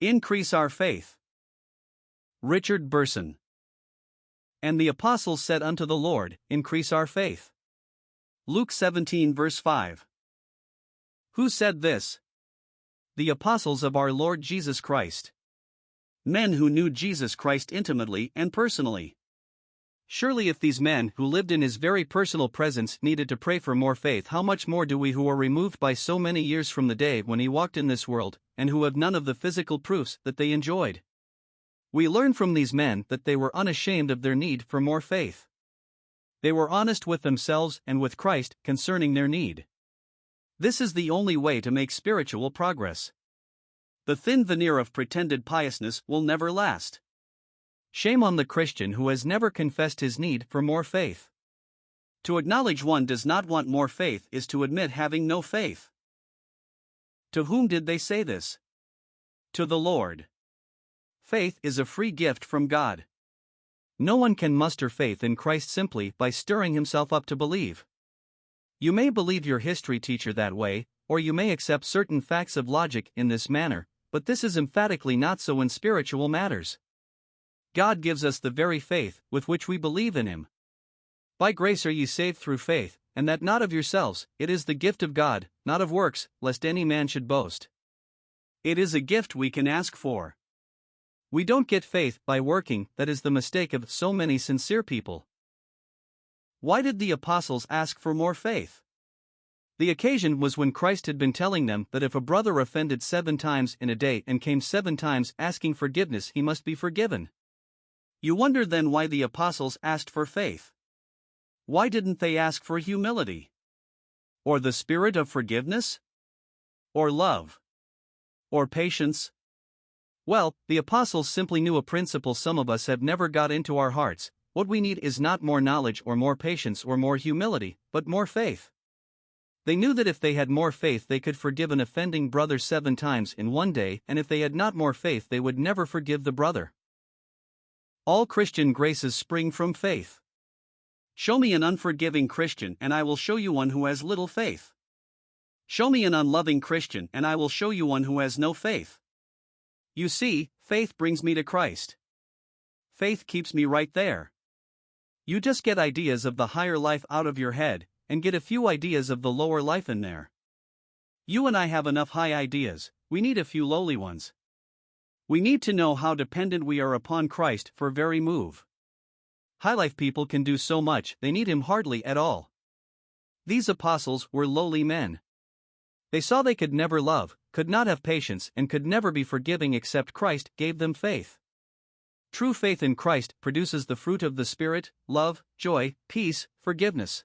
Increase our faith. Richard Burson. And the apostles said unto the Lord, Increase our faith. Luke 17 verse 5. Who said this? The apostles of our Lord Jesus Christ. Men who knew Jesus Christ intimately and personally. Surely if these men who lived in his very personal presence needed to pray for more faith, how much more do we who are removed by so many years from the day when he walked in this world, and who have none of the physical proofs that they enjoyed? We learn from these men that they were unashamed of their need for more faith. They were honest with themselves and with Christ concerning their need. This is the only way to make spiritual progress. The thin veneer of pretended piousness will never last. Shame on the Christian who has never confessed his need for more faith. To acknowledge one does not want more faith is to admit having no faith. To whom did they say this? To the Lord. Faith is a free gift from God. No one can muster faith in Christ simply by stirring himself up to believe. You may believe your history teacher that way, or you may accept certain facts of logic in this manner, but this is emphatically not so in spiritual matters. God gives us the very faith with which we believe in him. By grace are ye saved through faith, and that not of yourselves, it is the gift of God, not of works, lest any man should boast. It is a gift we can ask for. We don't get faith by working, that is the mistake of so many sincere people. Why did the apostles ask for more faith? The occasion was when Christ had been telling them that if a brother offended 7 times in a day and came 7 times asking forgiveness, he must be forgiven. You wonder then why the apostles asked for faith. Why didn't they ask for humility? Or the spirit of forgiveness? Or love? Or patience? Well, the apostles simply knew a principle some of us have never got into our hearts. What we need is not more knowledge or more patience or more humility, but more faith. They knew that if they had more faith they could forgive an offending brother 7 times in one day, and if they had not more faith they would never forgive the brother. All Christian graces spring from faith. Show me an unforgiving Christian and I will show you one who has little faith. Show me an unloving Christian and I will show you one who has no faith. You see, faith brings me to Christ. Faith keeps me right there. You just get ideas of the higher life out of your head, and get a few ideas of the lower life in there. You and I have enough high ideas, we need a few lowly ones. We need to know how dependent we are upon Christ for very move. High life people can do so much, they need him hardly at all. These apostles were lowly men. They saw they could never love, could not have patience, and could never be forgiving except Christ gave them faith. True faith in Christ produces the fruit of the Spirit, love, joy, peace, forgiveness.